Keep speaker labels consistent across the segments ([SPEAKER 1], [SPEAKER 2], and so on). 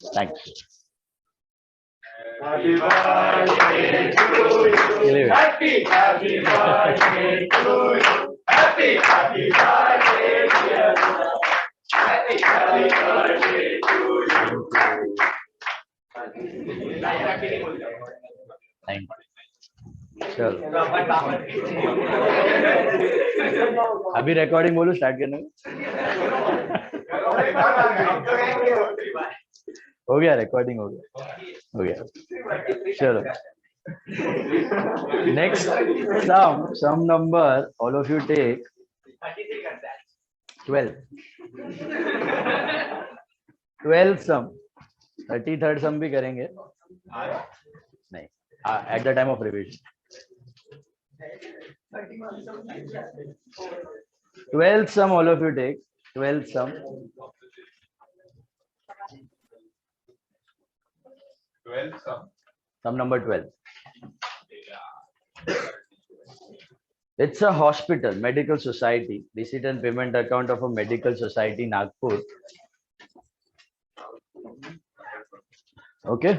[SPEAKER 1] Thanks.
[SPEAKER 2] Happy birthday to you. Happy birthday to you. Happy birthday, dear son. Happy birthday to you.
[SPEAKER 1] Thank you. चलो अभी recording बोलो start करने में हो गया रिकॉर्डिंग हो गया चलो next sum number all of you take 12 sum 33rd sum भी करेंगे नहीं at the time of revision 12 sum all of you take 12 sum
[SPEAKER 2] 12
[SPEAKER 1] sum number 12 it's a hospital medical society receipt and payment account of a medical society Nagpur okay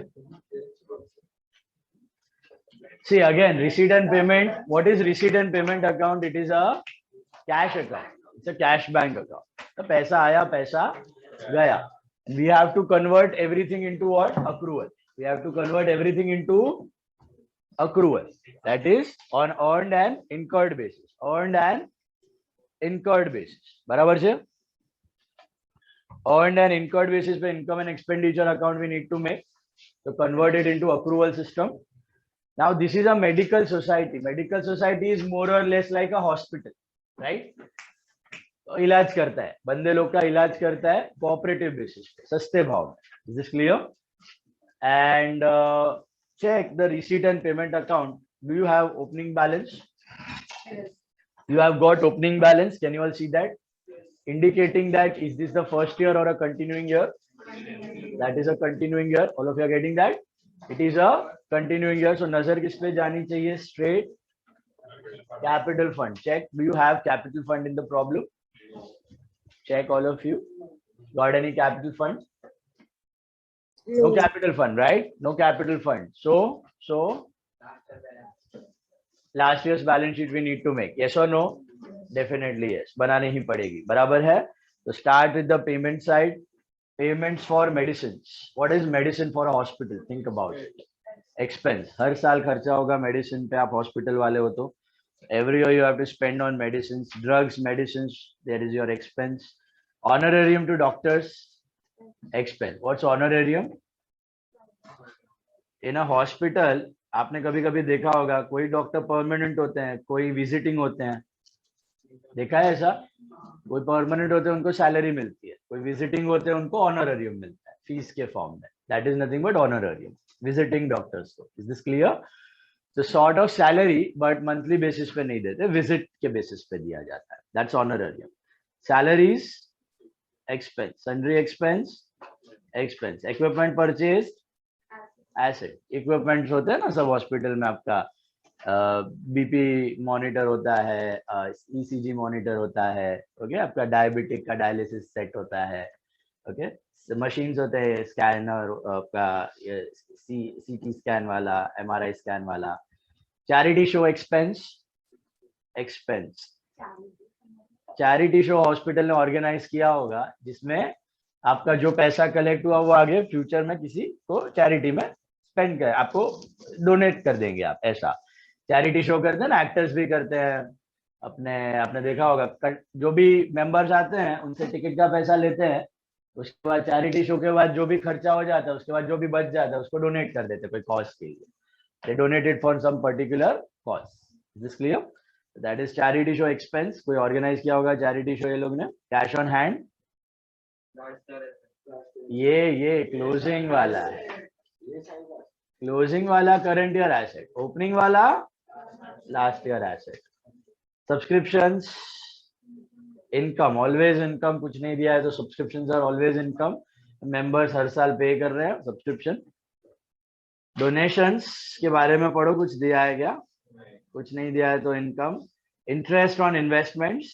[SPEAKER 1] see again receipt and payment what is receipt and payment account it is a cash account it's a cash bank account तो पैसा आया पैसा गया we have to convert everything into what accrual we have to convert everything into accrual that is on earned and incurred basis बराबर से earned and incurred basis पे income and expenditure account we need to make to convert it into accrual system. Now this is a medical society. Medical society is more or less like a hospital, right? तो इलाज करता है बंदे लोग का इलाज करता है कोऑपरेटिव बेसिस पे सस्ते भाव में. Is this clear? And check the receipt and payment account. Do you have opening balance?
[SPEAKER 3] Yes.
[SPEAKER 1] You have got opening balance. Can you all see that? Indicating that is this the first year or a continuing year? That is a continuing year. All of you are getting that? It is a continuing year. So नजर किस पे जानी चाहिए? Straight capital fund. Check. Do you have capital fund in the problem? Check all of you. Got any capital fund? No capital fund, right? No capital fund. So last year's balance sheet we need to make. Yes or no? Definitely yes. बनानी ही पड़ेगी. बराबर है? So start with the payment side. Payments for medicines. What is medicine for a hospital? Think about it. Expense. हर साल खर्चा होगा medicine पे आप hospital वाले हो तो. Every year you have to spend on medicines, drugs, medicines. There is your expense. Honorarium to doctors. Expense. What's honorarium? In a hospital, आपने कभी कभी देखा होगा कोई डॉक्टर परमानेंट होते हैं कोई विजिटिंग होते हैं देखा है ऐसा कोई परमानेंट होते हैं उनको सैलरी मिलती है कोई विजिटिंग होते हैं उनको ऑनरेरियम मिलता है फीस के फॉर्म में that is nothing but honorarium visiting doctors को इज दिस क्लियर तो sort of salary but monthly basis पे नहीं देते विजिट के बेसिस पे दिया जाता है that's honorarium salaries expense sundry expense equipment purchase asset equipments होते हैं ना सब हॉस्पिटल में आपका बीपी मॉनिटर होता है ईसीजी मॉनिटर होता है ओके आपका डायबिटिक का डायलिसिस सेट होता है ओके मशीन्स होते हैं स्कैनर आपका सीटी स्कैन वाला एमआरआई स्कैन वाला charity show expense charity show hospital ने ऑर्गेनाइज किया होगा जिसमें आपका जो पैसा कलेक्ट हुआ वो आगे फ्यूचर में किसी को चैरिटी में स्पेंड कर आपको डोनेट कर देंगे आप ऐसा चैरिटी शो करते हैं ना एक्टर्स भी करते हैं आपने देखा होगा जो भी मेंबर्स आते हैं उनसे टिकट का पैसा लेते हैं उसके बाद चैरिटी शो के बाद जो भी खर्चा हो जाता है उसके बाद जो भी बच जाता है उसको डोनेट कर देते हैं कोई कॉज के लिए they donated for some particular cause is this clear that is charity show expense कोई ऑर्गेनाइज किया होगा चैरिटी शो ये लोग ने कैश ऑन हैंड ये क्लोजिंग वाला है क्लोजिंग वाला करंट ईयर एसेट ओपनिंग वाला last year asset subscriptions income always income कुछ नहीं दिया है तो subscriptions are always income members हर साल पे कर रहे हैं सब्सक्रिप्शन डोनेशंस के बारे में पढ़ो कुछ दिया है क्या कुछ नहीं दिया है तो income interest on investments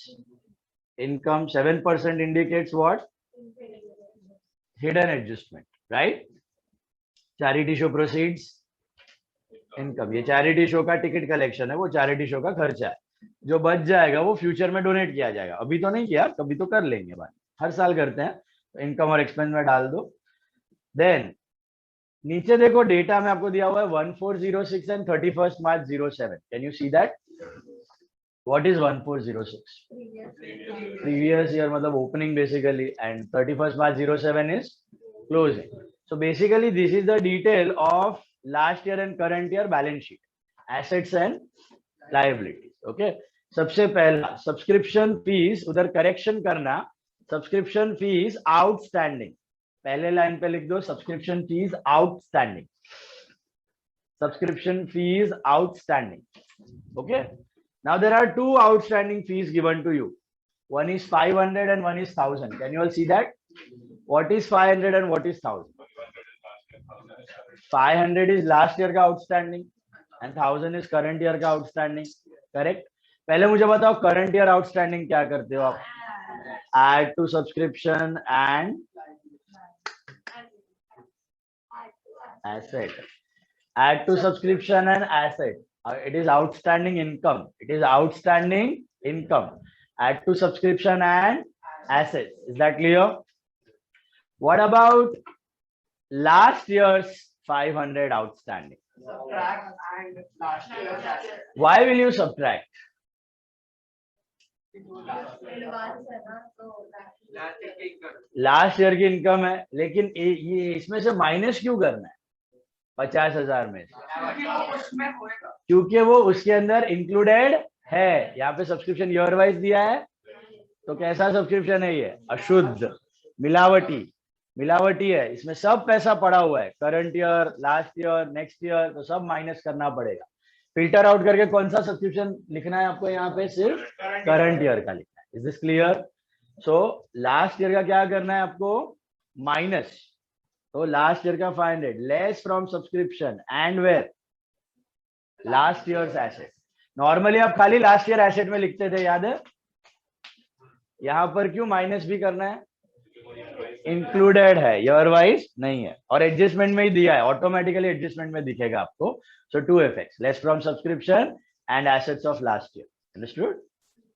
[SPEAKER 1] income 7% indicates what hidden adjustment right? Charity show proceeds income, ये चैरिटी शो का टिकट कलेक्शन है, वो चैरिटी शो का खर्चा है। जो बच जाएगा वो फ्यूचर में डोनेट किया जाएगा, अभी तो नहीं किया, कभी तो कर लेंगे भाई, हर साल करते हैं, तो इनकम और एक्सपेंस में डाल दो। देन नीचे देखो डेटा में आपको दिया हुआ है 1406 and 31 March 07। Can you see that? What is 1406? Previous year मतलब opening basically, and 31 March 07 is closing. So basically this is the detail of last year and current year balance sheet, assets and liabilities. Okay, सबसे पहला subscription fees, उधर correction करना, subscription fees outstanding, पहले line पे लिख दो subscription fees outstanding, subscription fees outstanding. Okay, now there are two outstanding fees given to you, one is 500 and one is 1000. Can you all see that? What is 500 and what is 1000? 500 is last year का outstanding and 1000 is current year का outstanding, correct? पहले मुझे बताओ current year outstanding क्या करते हो आप? Add to subscription and asset. Add to subscription and asset. It is outstanding income. It is outstanding income. Add to subscription and assets. Is that clear? What about last year's 500 outstanding?
[SPEAKER 2] Subtract and last year's asset.
[SPEAKER 1] Why will you subtract? Last year की income है, लेकिन ये इसमें से minus क्यों करना है 50,000 में से? क्योंकि वो उसके अंदर इंक्लूडेड है। यहाँ पे सब्सक्रिप्शन ईयर वाइज दिया है, तो कैसा सब्सक्रिप्शन है ये? अशुद्ध, मिलावटी, मिलावटी है। इसमें सब पैसा पड़ा हुआ है, current year, last year, next year, तो सब माइनस करना पड़ेगा। फिल्टर आउट करके कौन सा सब्सक्रिप्शन लिखना है आपको? यहाँ पे सिर्फ करंट ईयर का लिखना है। Is this clear? So last year का क्या करना है आपको? माइनस, तो लास्ट ईयर का 500 less from subscription and where last years asset. Normally आप खाली लास्ट ईयर एसेट में लिखते थे, याद है? यहां पर क्यों माइनस भी करना है? इंक्लूडेड है, ईयर वाइज नहीं है, और एडजस्टमेंट में ही दिया है, ऑटोमेटिकली एडजस्टमेंट में दिखेगा आपको। So two effects, less from subscription and assets of last year. Understood?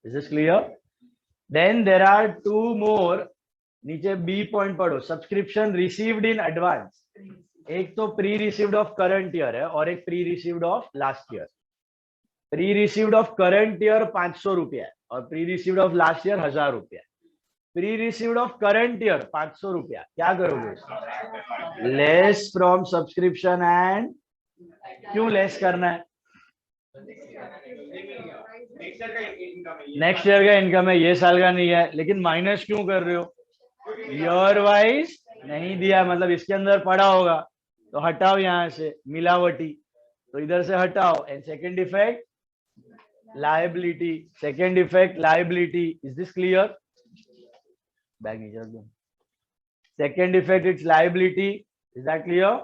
[SPEAKER 1] Is this clear? Then there are two more, नीचे बी पॉइंट पढ़ो, सब्सक्रिप्शन रिसीव्ड इन एडवांस। एक तो pre received of current year है और एक pre received of last year. Pre received of current year 500 रुपया है और pre received of last year 1000 रुपया। Pre received of current year 500 रुपया, क्या करोगे? लेस फ्रॉम सब्सक्रिप्शन एंड, क्यों लेस करना है? नेक्स्ट ईयर का इनकम है, ये साल का नहीं है, लेकिन माइनस क्यों कर रहे हो? ईयर वाइज नहीं दिया, मतलब इसके अंदर पड़ा होगा, तो हटाओ यहां से मिलावटी, तो इधर से हटाओ। And second effect liability, second effect liability. Is this clear? Bag नीचे रख दो। Second effect it's liability. Is that clear?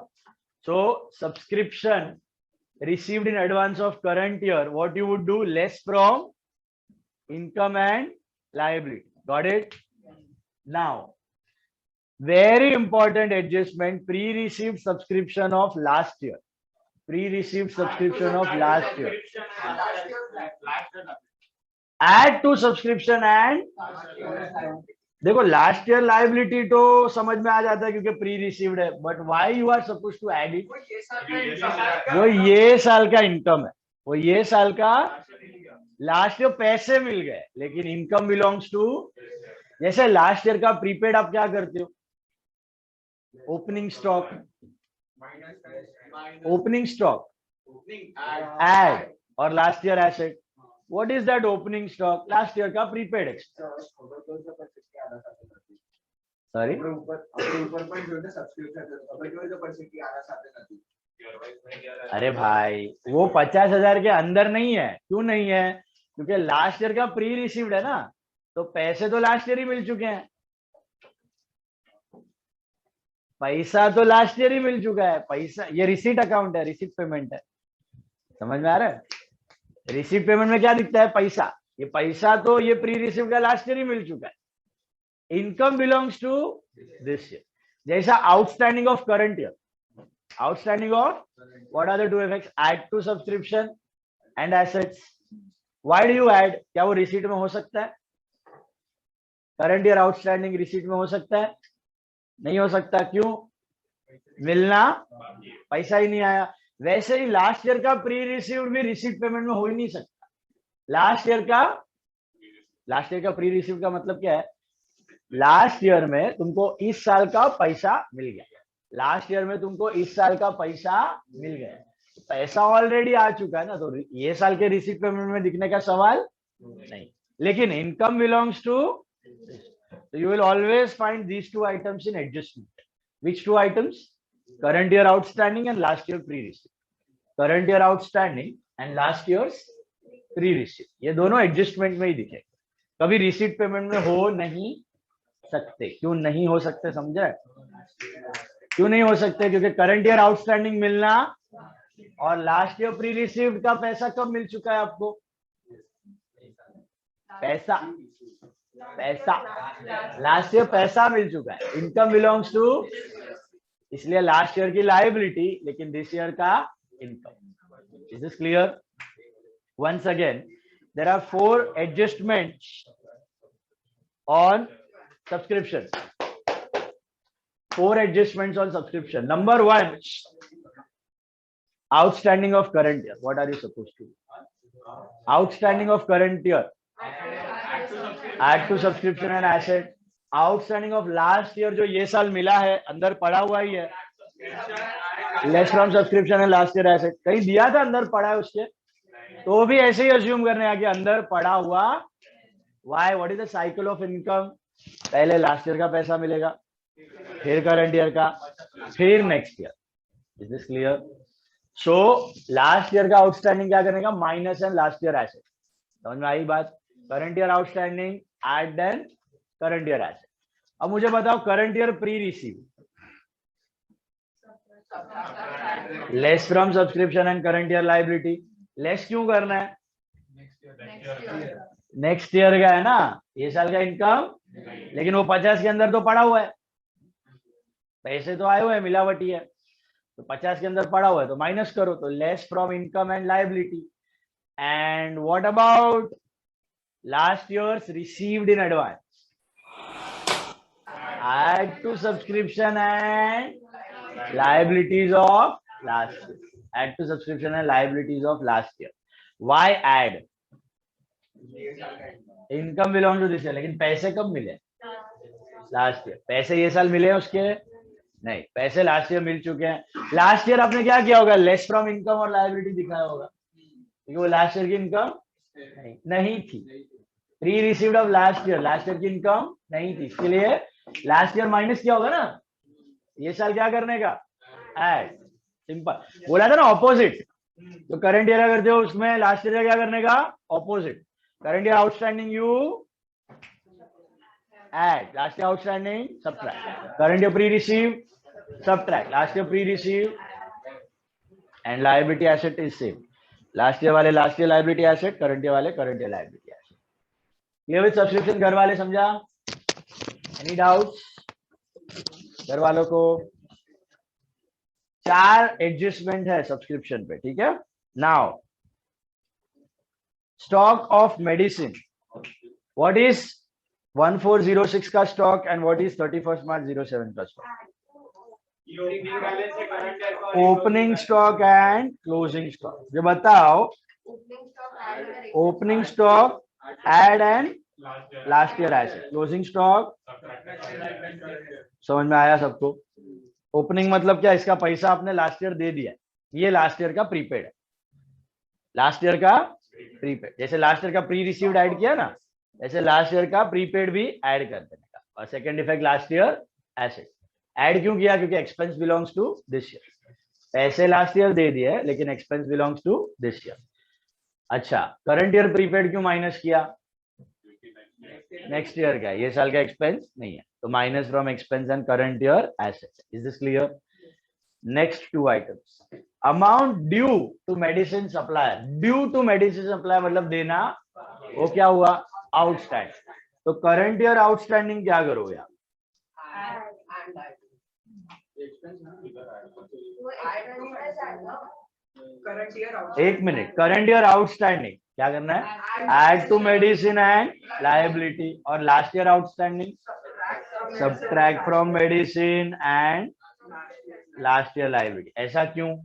[SPEAKER 1] So subscription received in advance of current year, what you would do? Less from income and liability. Got it? Now, very important adjustment, pre-received subscription of last year. Pre-received subscription of last year. Add to subscription and देखो last year liability तो समझ में आ जाता है क्योंकि pre received है, but why you are suppose to add it? वो ये साल का इनकम है, वो ये साल का, लास्ट ईयर पैसे मिल गए लेकिन इनकम बिलोंग्स टू, जैसे लास्ट ईयर का प्रीपेड आप क्या करते हो? Opening stock, opening stock add, और last year asset. What is that opening stock? Last year का prepaid expense. Sorry? अरे भाई वो 50,000 के अंदर नहीं है। क्यों नहीं है? क्योंकि लास्ट ईयर का प्री रिसीव्ड है ना, तो पैसे तो लास्ट ईयर ही मिल चुके हैं, पैसा तो लास्ट ईयर ही मिल चुका है। पैसा, ये रिसीट अकाउंट है, रिसीट पेमेंट है, समझ में आ रहा है? रिसीट पेमेंट में क्या दिखता है? पैसा। ये पैसा तो ये प्री रिसीव का लास्ट ईयर ही मिल चुका है। Income belongs to this year. जैसा outstanding of current year, outstanding of what are the two effects, add to subscription and assets. Why do you add? क्या वो रिसीट में हो सकता है? करंट ईयर आउटस्टैंडिंग रिसीट में हो सकता है? नहीं हो सकता. क्यों? मिलना, पैसा ही नहीं आया. वैसे ही लास्ट ईयर का प्री रिसीव्ड भी रिसीट पेमेंट में हो ही नहीं सकता. लास्ट ईयर का प्री रिसीव्ड का मतलब क्या है? लास्ट ईयर में तुमको इस साल का पैसा मिल गया. लास्ट ईयर में तुमको इस साल का पैसा मिल गया. पैसा ऑलरेडी आ चुका है ना, तो ये साल के रिसीट पेमेंट में दिखने का सवाल नहीं. लेकिन income belongs to, you will always find these two items in adjustment. Which two items? Current year outstanding and last year pre receipt. Current year outstanding and last years pre receipt, ये दोनों adjustment में ही दिखे, कभी receipt payment में हो नहीं सकते. क्यों नहीं हो सकते? समझे? क्यों नहीं हो सकते? क्योंकि करंट ईयर आउटस्टैंडिंग मिलना और लास्ट ईयर प्री रिसीव्ड का पैसा कब मिल चुका है आपको? पैसा लास्ट ईयर पैसा मिल चुका है. इनकम बिलोंग्स टू, इसलिए लास्ट ईयर की लायबिलिटी, लेकिन दिस ईयर का income. Is this clear? Once again, there are 4 adjustments on subscription. 4 adjustments on subscription. Number 1, outstanding of current year. What are you supposed to do? Outstanding of current year. Add to subscription and asset. Outstanding of last year, जो ये साल मिला है, अंदर पड़ा हुआ ही है. Less from subscription and last year asset. कहीं दिया था अंदर पड़ा है उसके, तो भी ऐसे ही अज्यूम करने आगे अंदर पड़ा हुआ. Why? What is the cycle of income? पहले लास्ट ईयर का पैसा मिलेगा, फिर करंट ईयर का, फिर next year. Is this clear? So last year का आउटस्टैंडिंग क्या करने का? Minus and last year asset. समझ में आई बात? Current year outstanding add then current year asset. अब मुझे बताओ, current year pre receive, less from subscription and current year liability. Less क्यों करना है? नेक्स्ट ईयर का है ना, ये साल का इनकम, लेकिन वो 50 के अंदर तो पड़ा हुआ है. पैसे तो आए हुए हैं, मिलावटी है, तो 50 के अंदर पड़ा हुआ है, तो माइनस करो. तो less from income and liability. And what about last years received in advance? Add to subscription and liabilities of last year. Add to subscription and liabilities of last year. Why add? Income belongs to this year, लेकिन पैसे कब मिले? Last year. पैसे ये साल मिले उसके? नहीं, पैसे लास्ट ईयर मिल चुके हैं. लास्ट ईयर आपने क्या किया होगा? लेस फ्रॉम इनकम और लायबिलिटी दिखाया होगा, क्योंकि वो लास्ट ईयर की इनकम नहीं थी. Pre received of last year की इनकम नहीं थी, इसके लिए लास्ट ईयर माइनस किया होगा ना. ये साल क्या करने का? ऐड. सिंपल. बोला था ना ऑपोजिट. तो करंट ईयर करते हो, उसमें लास्ट ईयर क्या करने का? Opposite. Current year outstanding you add, last year outstanding subtract. Current year pre receive subtract, last year pre receive. And liability asset is same. Last year वाले last year liability asset, current year वाले current year liability asset. Clear with subscription? घर वाले समझा? Any doubts घर वालों को? 4 adjustment है subscription पे. ठीक है. Now stock of medicine. What is 1406 का stock and what is 31 March 07 का stock? Opening stock and closing stock. जो बताओ, opening stock add and last year asset. Closing stock. समझ में आया सबको? ओपनिंग मतलब क्या? इसका पैसा आपने लास्ट ईयर दे दिया, ये लास्ट ईयर का प्रीपेड है. लास्ट ईयर का प्रीपेड, जैसे लास्ट ईयर का प्री रिसीव्ड ऐड किया ना, ऐसे लास्ट ईयर का प्रीपेड भी ऐड कर देने का. और second effect, last year asset add क्यों किया? क्योंकि expense belongs to this year. पैसे लास्ट ईयर दे दिए, लेकिन expense belongs to this year. अच्छा, करंट ईयर प्रीपेड क्यों माइनस किया? नेक्स्ट ईयर का, ये साल का एक्सपेंस नहीं है, तो minus from expense and current year asset. Is this clear? Next 2 items. Amount due to medicine supplier. Due to medicine supplier मतलब देना, वो क्या हुआ? आउटस्टैंडिंग. तो करंट ईयर आउटस्टैंडिंग क्या करोगे आप?
[SPEAKER 2] करंट ईयर
[SPEAKER 1] एक मिनट, करंट ईयर आउटस्टैंडिंग क्या करना है? Add to medicine and liability, और last year outstanding subtract from medicine and last year liability. ऐसा क्यों?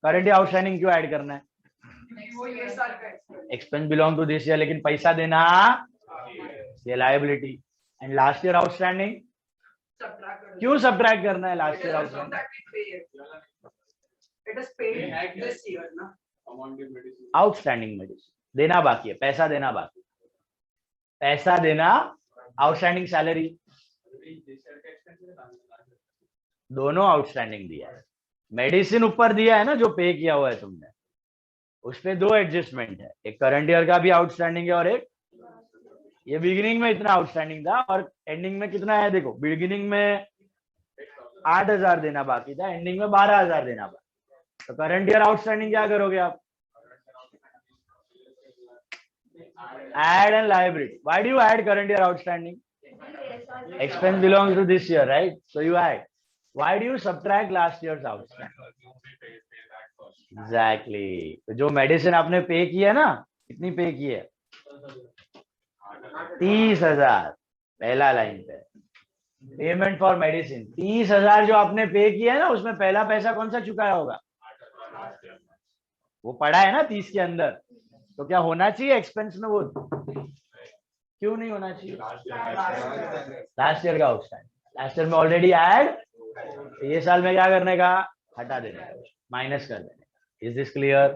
[SPEAKER 1] करंट ईयर आउटस्टैंडिंग क्यों ऐड करना है?
[SPEAKER 2] वो ये साल का
[SPEAKER 1] expense belong to this year, लेकिन पैसा देना ये liability. And last year outstanding क्यों सब्ट्रैक्ट करना है last year outstanding?
[SPEAKER 2] It is paid this year, ना?
[SPEAKER 1] आउटस्टैंडिंग मेडिसिन देना बाकी है, पैसा देना बाकी, पैसा देना, आउटस्टैंडिंग सैलरी, दोनों आउटस्टैंडिंग दिया है। मेडिसिन ऊपर दिया है ना, जो पे किया हुआ है तुमने, उस पे दो एडजस्टमेंट है, एक करंट ईयर का भी आउटस्टैंडिंग है और एक ये बिगिनिंग में इतना आउटस्टैंडिंग था और एंडिंग में कितना है। देखो बिगिनिंग में 8,000 देना बाकी था, एंडिंग में 12,000 देना बाकी। तो करंट ईयर आउटस्टैंडिंग क्या करोगे आप? Add and liability. Why do you add current year outstanding? Expense belongs to this year, right? So you add. Why do you subtract last year's outstanding? Exactly. तो जो medicine आपने पे की है ना, कितनी पे की है? 30,000। पहला लाइन पे पेमेंट फॉर मेडिसिन 30,000 जो आपने पे किया है ना, उसमें पहला पैसा कौन सा चुकाया होगा? वो पड़ा है ना 30 के अंदर, तो क्या होना चाहिए एक्सपेंस में? वो क्यों नहीं होना चाहिए? लास्ट ईयर का आउटस्टैंडिंग, लास्ट ईयर में ऑलरेडी ऐड, ये साल में क्या करने का? हटा देने का, माइनस कर देने का। Is this clear?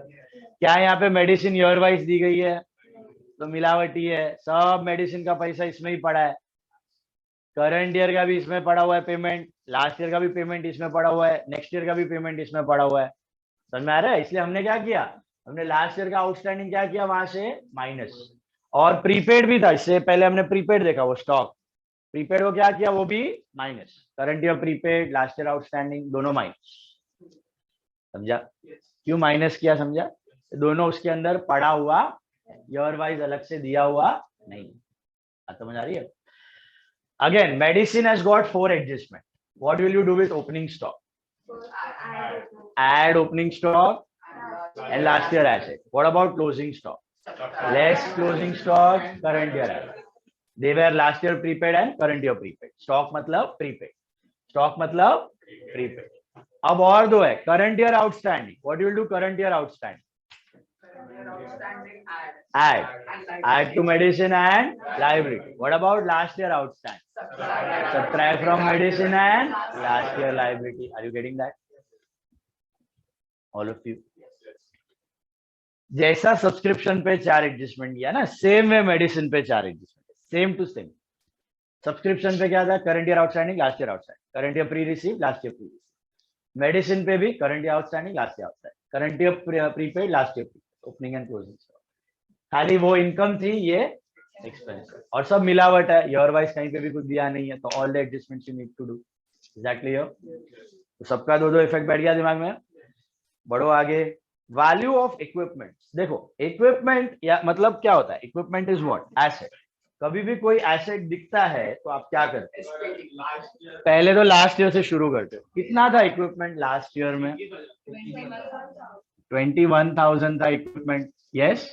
[SPEAKER 1] क्या यहाँ पे मेडिसिन ईयर वाइज दी गई है तो मिलावटी है, सब मेडिसिन का पैसा इसमें ही पड़ा है, करंट ईयर का भी इसमें पड़ा हुआ है पेमेंट, लास्ट ईयर का भी पेमेंट इसमें पड़ा हुआ है, नेक्स्ट ईयर का भी पेमेंट इसमें पड़ा हुआ है। समझ में आ रहा है? इसलिए हमने क्या किया, हमने लास्ट ईयर का आउटस्टैंडिंग क्या किया, वहां से माइनस, और प्रीपेड भी था, इससे पहले हमने प्रीपेड देखा, वो स्टॉक प्रीपेड को क्या किया, वो भी minus, current year prepaid, last year outstanding दोनों माइनस। समझा क्यों माइनस किया? समझा? दोनों उसके अंदर पड़ा हुआ, ईयर वाइज अलग से दिया हुआ नहीं। समझ आ रही है? Again medicine has got 4 adjustment. What will you do with opening stock? Add opening stock and last year asset. What about closing stock? Less closing stock, current year asset. They were last year prepaid and current year prepaid. Stock मतलब prepaid. Stock मतलब prepaid. अब और दो है, current year outstanding. What you will do current year outstanding? Add to medicine and liability. What about last year outstanding? Subtract from medicine and last year liability. Are you getting that? All of you. जैसा subscription पे 4 adjustment किया ना, same way medicine पे 4 adjustment, same to same. Subscription पे क्या था? Current year outstanding, last year outstanding, current year pre receive, last year pre receive. Medicine पे भी current year outstanding, last year outstanding, current year prepaid, last year prepaid, opening and closing. खाली वो income थी, ये expense, और सब मिलावट है, ईयर वाइज कहीं पे भी कुछ दिया नहीं है, तो all the adjustments you need to do. Exactly clear? तो सबका दो इफेक्ट बैठ गया दिमाग में। बढ़ो आगे। Value of equipment. देखो इक्विपमेंट या मतलब क्या होता है? Equipment is what? एसेट। कभी भी कोई एसेट दिखता है तो आप क्या करते हैं? पहले तो लास्ट ईयर से शुरू करते हो। कितना था इक्विपमेंट लास्ट ईयर में? 21,000 था इक्विपमेंट। यस,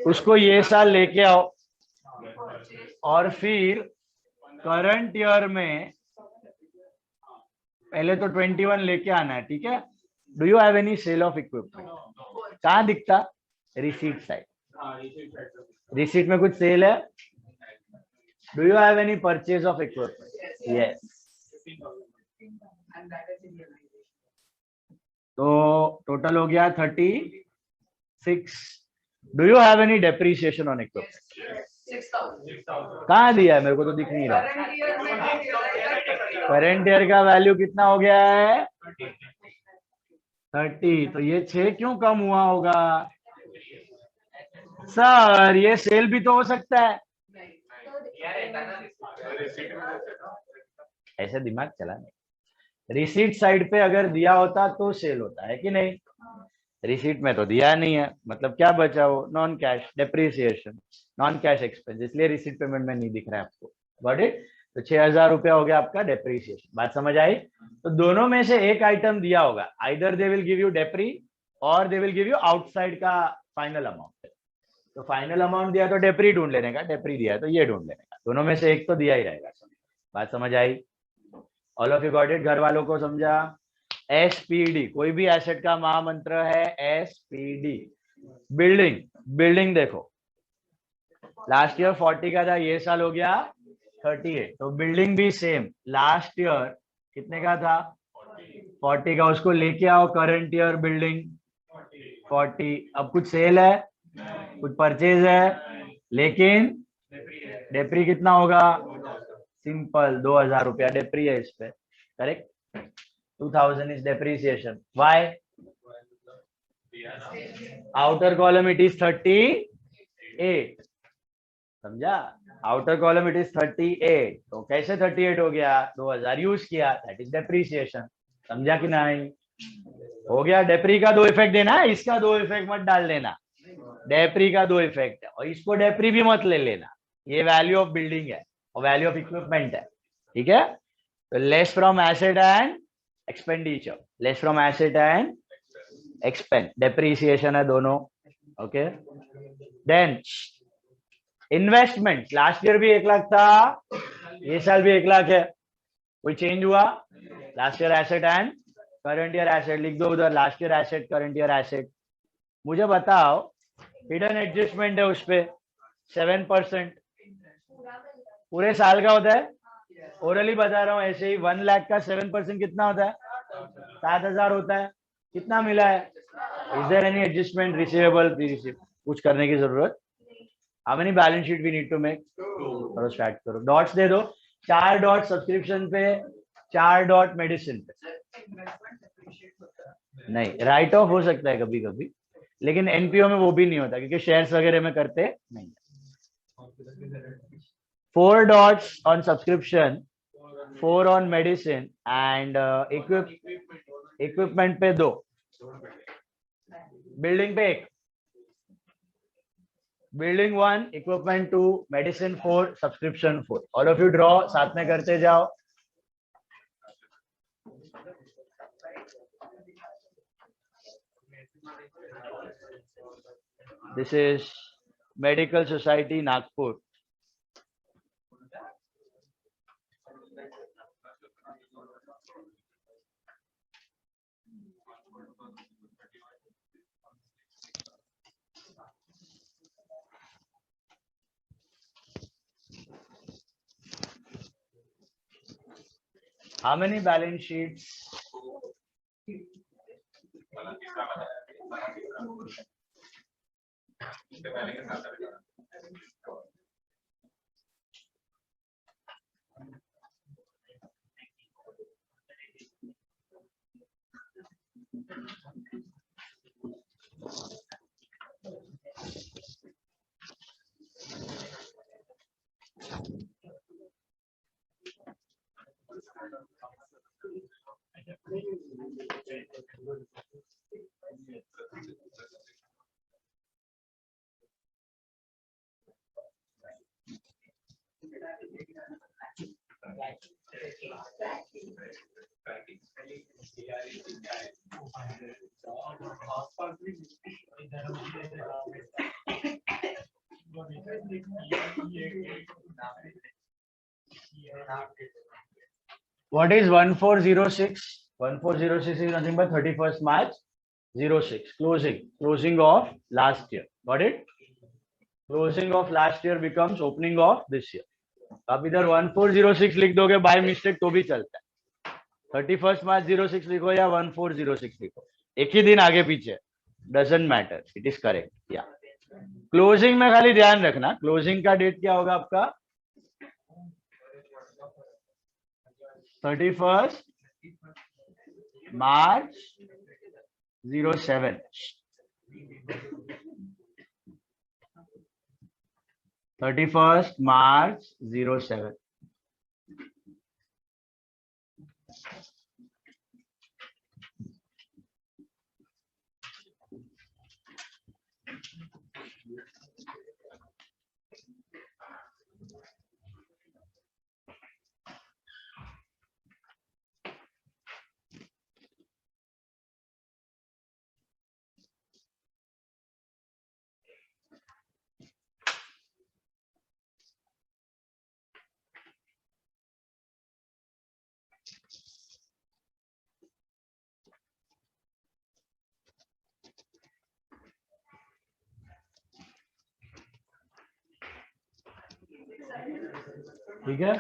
[SPEAKER 1] उसको ये साल लेके आओ और फिर करंट ईयर में पहले तो 21 लेके आना है, ठीक है? Do you have any sale of equipment? कहाँ दिखता? Receipt side. रिसीट में कुछ सेल है? Do you have any purchase of equipment? Yes. तो टोटल हो गया 36। Do you have any depreciation on equipment?
[SPEAKER 2] 6,000।
[SPEAKER 1] कहाँ दिया है? मेरे को तो दिख नहीं रहा। करंट ईयर का वैल्यू कितना हो गया है? 30। तो ये 6 क्यों कम हुआ होगा? सर ये सेल भी तो हो सकता है। ऐसे दिमाग चला नहीं। रिसीट साइड पे अगर दिया होता तो सेल होता है कि नहीं? रिसीट में तो दिया नहीं है, मतलब क्या बचा? वो non cash depreciation, non cash expense, इसलिए रिसीट पेमेंट में नहीं दिख रहा है आपको। Got it? तो 6,000 रुपया हो गया आपका डेप्रीसिएशन। बात समझ आई? तो दोनों में से एक आइटम दिया होगा, either they will give you depre और they will give you outside का फाइनल अमाउंट। तो फाइनल अमाउंट दिया तो डेप्री ढूंढ लेने का, डेप्री दिया तो ये ढूंढ लेने का, दोनों में से एक तो दिया ही रहेगा। बात समझ आई? All of you got it? घर वालों को समझा? एसपीडी कोई भी एसेट का महामंत्र है, एसपीडी। बिल्डिंग, बिल्डिंग देखो लास्ट ईयर 40 का था, ये साल हो गया 38। तो बिल्डिंग भी सेम, लास्ट ईयर कितने का था 40 का, उसको लेके आओ करंट ईयर बिल्डिंग 40। अब कुछ सेल है, कुछ परचेज है, लेकिन डेप्री कितना होगा? सिंपल 2,000 रुपया डेप्री है इस पे, correct? 2,000 is depreciation. Why? Outer column it is 38, समझा? Outer column it is 38। तो कैसे 38 हो गया? 2,000 यूज किया, दैट इज डेप्रीसिएशन। समझा कि नहीं? हो गया। डेप्री का 2 इफेक्ट देना है, इसका 2 इफेक्ट मत डाल देना। डेप्री का 2 इफेक्ट है, और इसको डेप्री भी मत ले लेना। ये वैल्यू ऑफ बिल्डिंग है और वैल्यू ऑफ इक्विपमेंट है, ठीक है? तो less from asset and expenditure, less from asset and expense, depreciation है दोनों। Okay, then investment, last year भी 1 लाख था, ये साल भी 1 लाख है, कोई चेंज हुआ? Last year asset and current year asset लिख दो उधर, last year asset current year asset. मुझे बताओ, हिडन एडजस्टमेंट है उस पे 7%, पूरे साल का होता है? ओरली बता रहा हूँ, ऐसे ही 1 लाख का 7% कितना होता है? 7,000 होता है। कितना मिला है? Is there any adjustment receivable, pre receive? कुछ करने की जरूरत? How many balance sheet we need to make? करो, स्टार्ट करो। डॉट्स दे दो, 4 डॉट सब्सक्रिप्शन पे, 4 डॉट मेडिसिन पे। नहीं, राइट ऑफ हो सकता है कभी कभी, लेकिन एनपीओ में वो भी नहीं होता क्योंकि शेयर्स वगैरह में करते नहीं। 4 dots on subscription, 4 on medicine and equipment पे 2, बिल्डिंग पे 1, building 1, equipment 2, medicine 4, subscription 4। All of you draw, साथ में करते जाओ। This is Medical Society Nagpur. How many balance sheets? What is 1406? 1406 is nothing but 31st March 06. Closing of last year. Got it? Closing of last year becomes opening of this year. आप इधर 1406 लिख दोगे by mistake तो भी चलता है। 31st March 06 लिखो या 1406 लिखो, एक ही दिन आगे पीछे, doesn't matter, it is correct. या क्लोजिंग में खाली ध्यान रखना, क्लोजिंग का डेट क्या होगा आपका? 31st March 07, 31st March 07। ठीक है,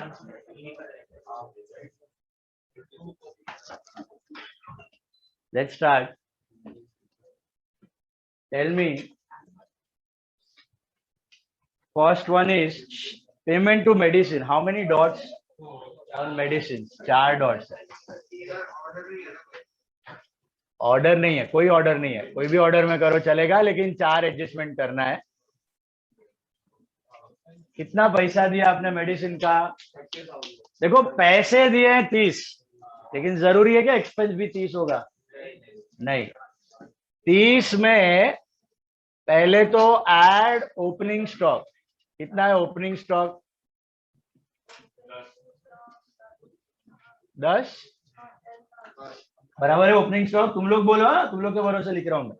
[SPEAKER 1] let's start. Tell me, first one is payment to medicine. How many dots on medicines? 4 dots है. ऑर्डर नहीं है, कोई ऑर्डर नहीं है, कोई भी ऑर्डर में करो चलेगा, लेकिन 4 एडजस्टमेंट करना है. कितना पैसा दिया आपने मेडिसिन का? देखो पैसे दिए हैं 30, लेकिन जरूरी है कि एक्सपेंस भी 30 होगा? नहीं. 30 में पहले तो ऐड ओपनिंग स्टॉक. कितना है ओपनिंग स्टॉक? 10 बराबर है ओपनिंग स्टॉक. तुम लोग बोलो, तुम लोग के भरोसे लिख रहा हूं मैं.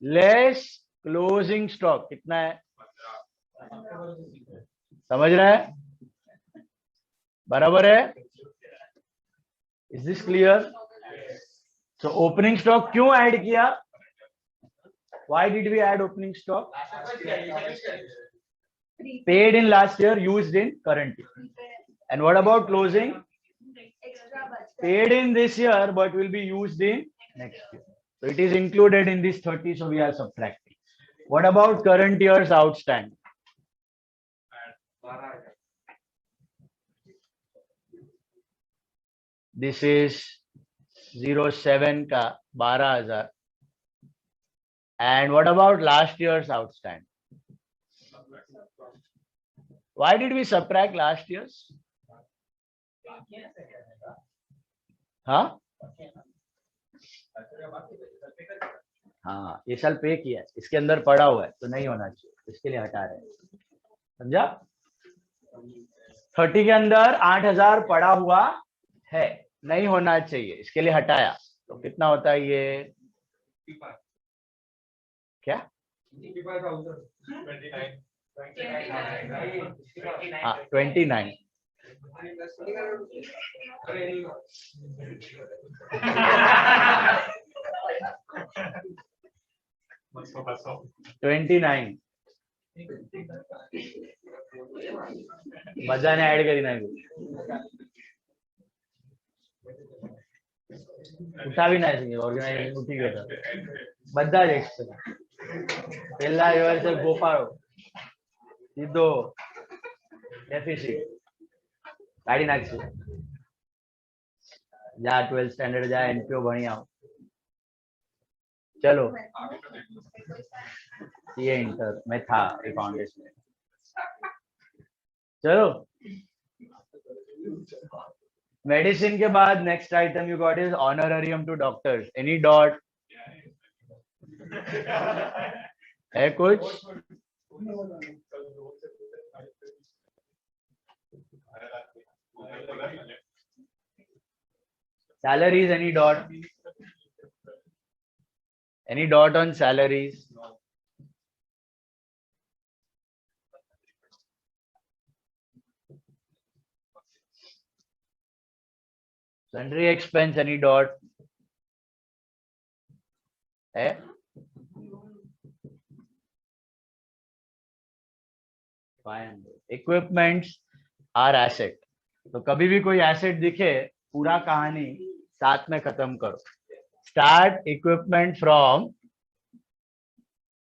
[SPEAKER 1] लेस क्लोजिंग स्टॉक कितना है? समझ रहा है? बराबर है? Is this clear? So opening stock क्यों ऐड किया? Why did we add opening stock? Paid in last year, used in current year. And what about closing? Paid in this year but will be used in next year. So it is included in this 30, so we are subtracting. What about current year's outstanding? This is 07 का 12,000. And what about last year's outstanding? Why did we subtract last year's? हाँ हाँ, ये साल पे किया है, इसके अंदर पड़ा हुआ है तो नहीं होना चाहिए, इसके लिए हटा रहे हैं. समझा? 30 के अंदर 8,000 पड़ा हुआ है, नहीं होना चाहिए, इसके लिए हटाया. तो कितना होता है ये? क्या? हाँ 29. 29 બધાને એડ કરી નાખ્યું. ઉઠાવી નાખી, ઓર્ગેનાઇઝેશન ઉઠી ગયો બધા જ એક્સ્ટ્રા. પહેલા રિવર્સલ ગોપાળો સીધો ડેફિસિટ કાઢી નાખશું. जा 12th स्टैंडर्ड जा, एनपीओ भणी आओ. चलो ये इंटर में था अकाउंटेंट में. चलो मेडिसिन के बाद next item you got is honorarium to doctors. Any dot है कुछ? Salaries, any dot? Any dot on salaries? Sundry expense, any dot? है? Equipments are asset. तो कभी भी कोई एसेट दिखे, पूरा कहानी साथ में खत्म करो. Start equipment from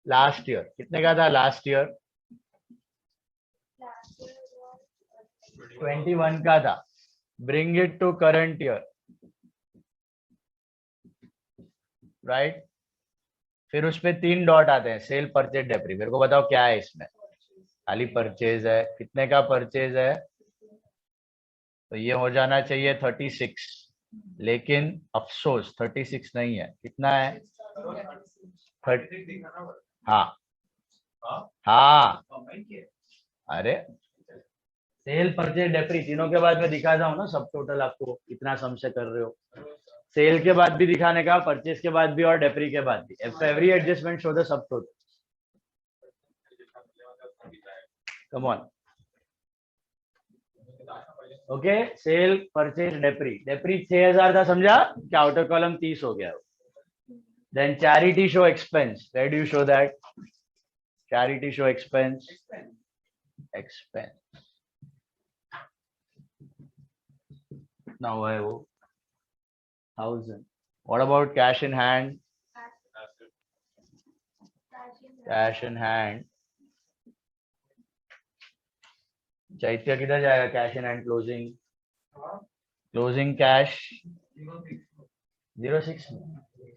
[SPEAKER 1] last year. कितने का था लास्ट ईयर? 21 का था. Bring it to current year, right? फिर उस पे 3 डॉट आते हैं. Sale, purchase, depre. मेरे को बताओ क्या है इसमें? खाली परचेज है. कितने का परचेज है? तो ये हो जाना चाहिए 36, लेकिन अफसोस 36 नहीं है. कितना है? 30. हाँ हाँ, अरे सेल, परचेज, डेप्री तीनों के बाद में दिखाता हूँ ना सब टोटल आपको कितना सम से कर रहे हो. सेल के बाद भी दिखाने का, परचेज के बाद भी और डेप्री के बाद भी. Every adjustment show the subtotal. Come on. Okay, sale, purchase, depre. Depre 6,000 था, समझा? क्या आउटर कॉलम 30 हो गया. Then charity show expense. Where do you show that? Charity show expense. Expense कितना हुआ है वो 1000. What about cash in hand? Cash in hand. चैत्य किधर जाएगा? Cash in hand closing. Closing cash 06 में.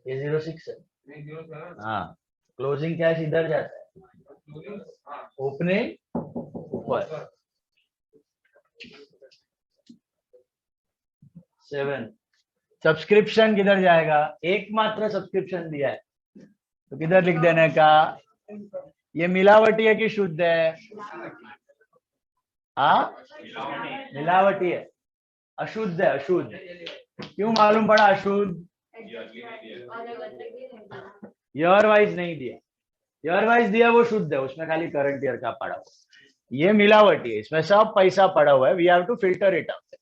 [SPEAKER 1] ये 06 है. हाँ, क्लोजिंग कैश इधर जाता है. ओपनिंग ऊपर 7. सब्सक्रिप्शन किधर जाएगा? एकमात्र सब्सक्रिप्शन दिया है तो किधर लिख देने का? ये मिलावटी है कि शुद्ध है? हाँ, मिलावटी है. अशुद्ध है. अशुद्ध क्यों मालूम पड़ा? अशुद्ध ईयर वाइज नहीं दिया. ईयर वाइज दिया वो शुद्ध है, उसमें खाली करंट ईयर का पड़ा हुआ. ये मिलावटी है, इसमें सब पैसा पड़ा हुआ है. We have to filter it out.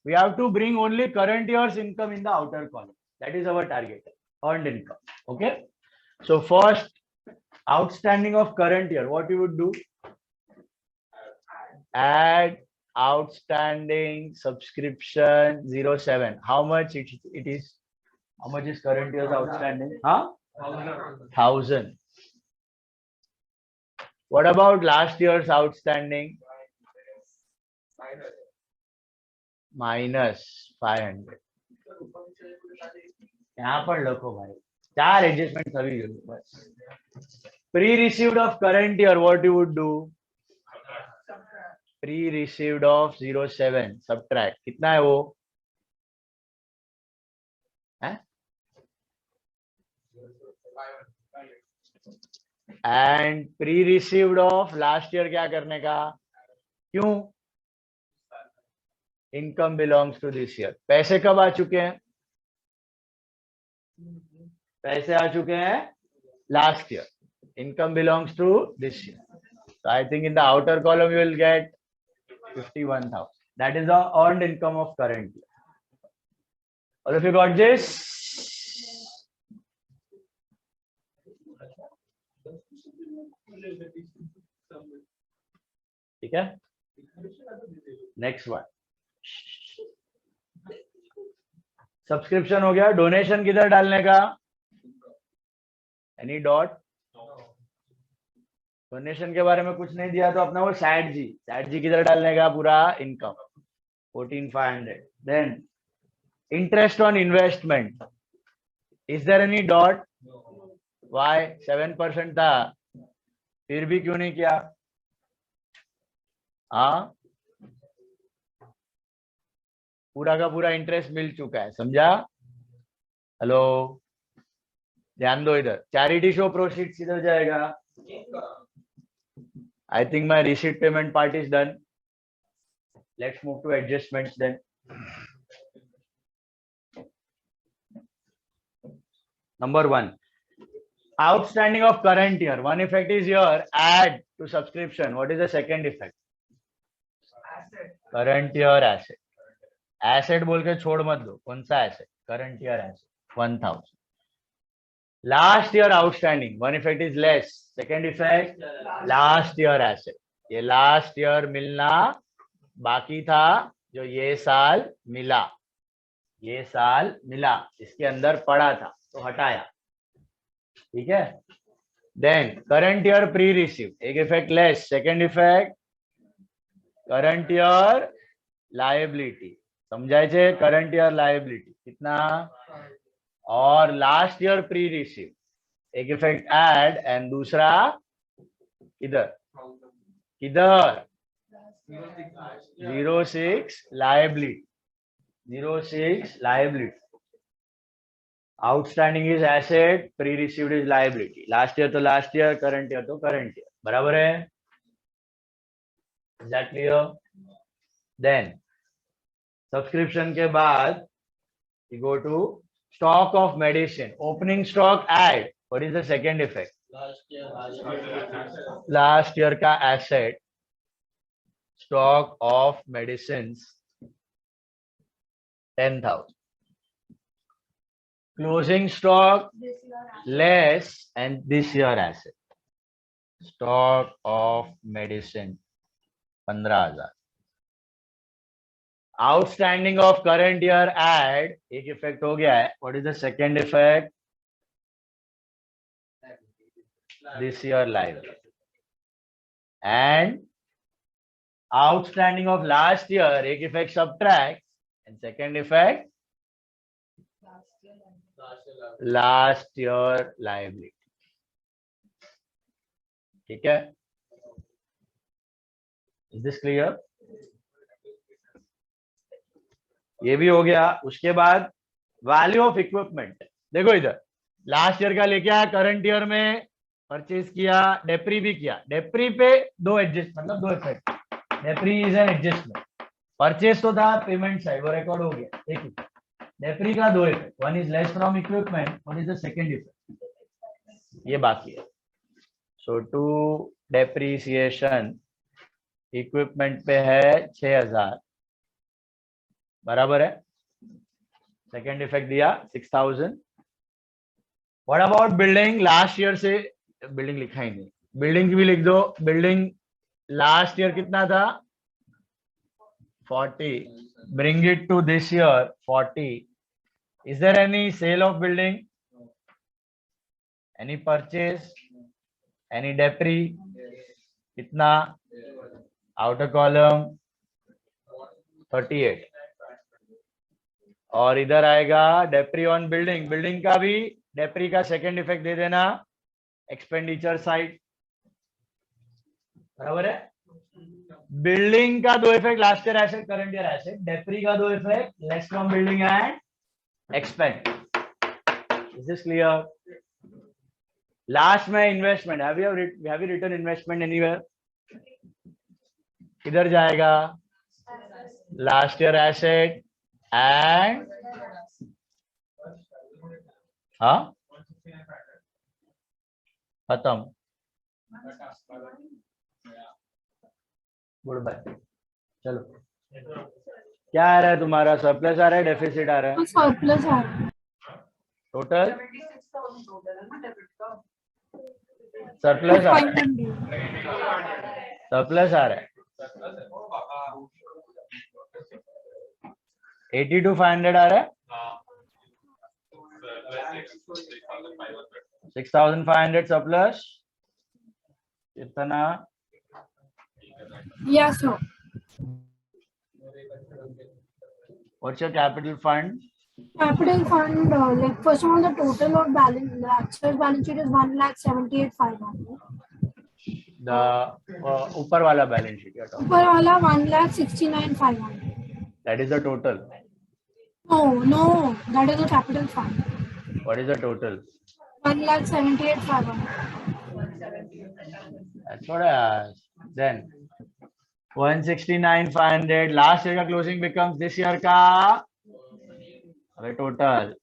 [SPEAKER 1] We have to bring only current year's income in the outer column. That is our target. Earned income. Okay, so first outstanding of current year, what you would do? Add outstanding subscription 07. How much it is? How much is current year's outstanding? 1000. What about last year's outstanding? Minus 500. यहाँ पर लिखो भाई, 4 adjustment सभी बस. Pre-received of current year, what you would do? Pre-received of 07, subtract. कितना है वो? है? And pre-received of last year क्या करने का? क्यों? Income belongs to this year. पैसे कब आ चुके हैं? पैसे आ चुके हैं last year. Income belongs to this year. So I think in the outer column you will get 51,000. That is the earned income of current year. All of you got this? ठीक है? Next one. Subscription हो गया. Donation किधर डालने का? Any dot? Donation के बारे में कुछ नहीं दिया तो अपना वो सैट जी किधर डालने का? पूरा income 14,500. Then interest on investment, is there any dot? Why? 7% था, फिर भी क्यों नहीं किया? हाँ, पूरा का पूरा इंटरेस्ट मिल चुका है. समझा? हेलो, ध्यान दो इधर. चैरिटी शो प्रोसीड्स किधर जाएगा? I think my receipt payment part is done. Let's move to adjustments then. Number 1, outstanding of current year. One effect is here, add to subscription. What is the second effect? Current year asset. Asset बोल के छोड़ मत दो. कौन सा asset? Current year asset 1000. Last year outstanding. One effect is less. Second effect, last year asset. ये last year मिलना बाकी था, जो ये साल मिला. ये साल मिला, इसके अंदर पड़ा था तो हटाया. ठीक है? Then current year pre-received. एक effect less. Second effect, current year liability. समझाइए? current year liability कितना? और लास्ट ईयर प्री रिसीव. एक इफेक्ट ऐड एंड दूसरा इधर किधर? 06 liability. 06 liability. Outstanding is asset, pre received is liability. Last year तो last year, current year तो current year. बराबर है? Is that clear? Then subscription के बाद you go to stock of medicine. Opening stock add. What is the second effect? Last year का asset. Stock of medicines 10,000. Closing stock less and this year asset. Stock of medicine 15,000. Outstanding of current year add एक effect हो गया है. What is the second effect? This year live. And outstanding of last year एक effect subtract and second effect last year liability. ठीक है, is this clear? ये भी हो गया. उसके बाद वैल्यू ऑफ इक्विपमेंट. देखो इधर लास्ट ईयर का लेके आया, करंट ईयर में परचेज किया, डेप्री भी किया. डेप्री पे दो एडजस्ट, मतलब दो effect. Depre is an adjustment. Purchase तो था पेमेंट साइड, वो रिकॉर्ड हो गया. एक डेप्री का दो effect. One is less from equipment, one is the second effect. ये बाकी है. सो टू डेप्रीसिएशन इक्विपमेंट पे है 6000, बराबर है. सेकेंड इफेक्ट दिया 6000. What about building? Last year से बिल्डिंग लिखा ही नहीं, बिल्डिंग की भी लिख दो. बिल्डिंग लास्ट ईयर कितना था? 40. Bring it to this year 40. Is there any sale of building? Any purchase? Any depre? कितना? Outer column 38. और इधर आएगा डेप्री ऑन बिल्डिंग. बिल्डिंग का भी डेप्री का सेकंड इफेक्ट दे देना एक्सपेंडिचर साइड, बराबर है. बिल्डिंग का दो effect last year asset current year asset. Depre का दो effect less from building and expand. Is this clear? Last में investment. Have you return investment anywhere? किधर जाएगा? लास्ट ईयर एसेट एंड हाँ खत्म. Good bye. चलो, क्या आ रहा है तुम्हारा? सरप्लस आ रहा है, डेफिसिट आ रहा है?
[SPEAKER 3] सरप्लस आ रहा है.
[SPEAKER 1] टोटल
[SPEAKER 2] 76,000 टोटल है ना डेबिट का.
[SPEAKER 1] सरप्लस आ रहा है.
[SPEAKER 3] 500.
[SPEAKER 1] सरप्लस आ रहा है. 82,500 आ रहा है. 6,500 सरप्लस. कितना?
[SPEAKER 3] Yes, sir.
[SPEAKER 1] What's your capital fund?
[SPEAKER 3] Capital fund, like first of all, the total of balance, the actual balance sheet is 1,78,500.
[SPEAKER 1] The ऊपर वाला बैलेंस शीट या टॉप?
[SPEAKER 3] ऊपर वाला 1,69,500.
[SPEAKER 1] That is the total.
[SPEAKER 3] No, that is the capital fund.
[SPEAKER 1] What is the total?
[SPEAKER 3] 1,78,500.
[SPEAKER 1] That's what I asked. Then 169,500. Last year का closing becomes this year का. अबे total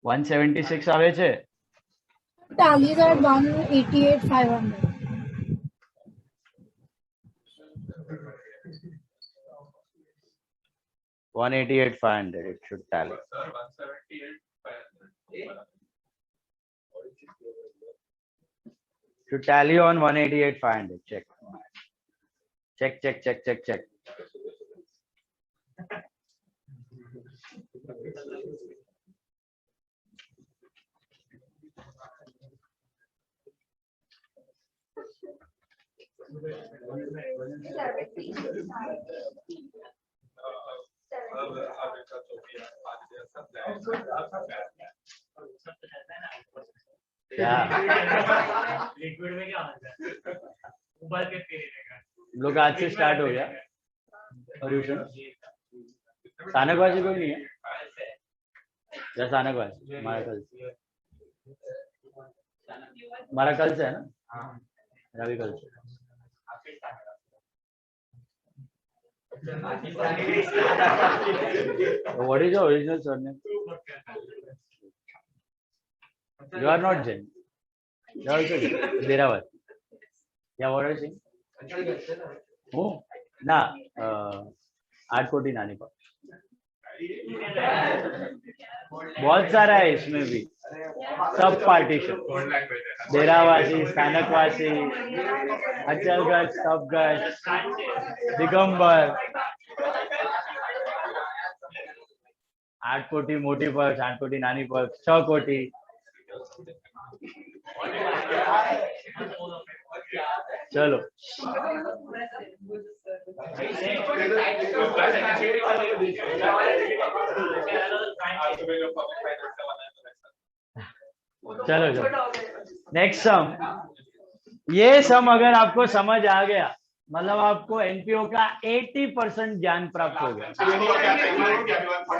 [SPEAKER 1] 176 आवे छे.
[SPEAKER 3] Tallies at 188,500.
[SPEAKER 1] 188,500. It should tally. Should tally on 188,500. Check. Check. क्या
[SPEAKER 4] liquid में क्या होता है? उबाल के पीने का.
[SPEAKER 1] लोग आज से स्टार्ट हो गया पर्यूषण. सानकवासी कोई नहीं है या? सानकवासी हमारा कल से है ना. रवि कल से. What is your original surname? You are not Jain. You are also Jain. Deravat. Yeah, what are you saying? Oh, ना 8 कोटी नानी पर. बहुत सारा है इसमें भी. सब पार्टीशन. डेरावासी, स्थानकवासी, अचलगढ़, सबगढ़, दिगंबर, 8 कोटी मोटी पक्ष, 8 कोटी नानी पक्ष, 6 कोटी। चलो चलो चलो नेक्स्ट सम। ये सम अगर आपको समझ आ गया मतलब आपको एनपीओ का 80% ज्ञान प्राप्त हो गया।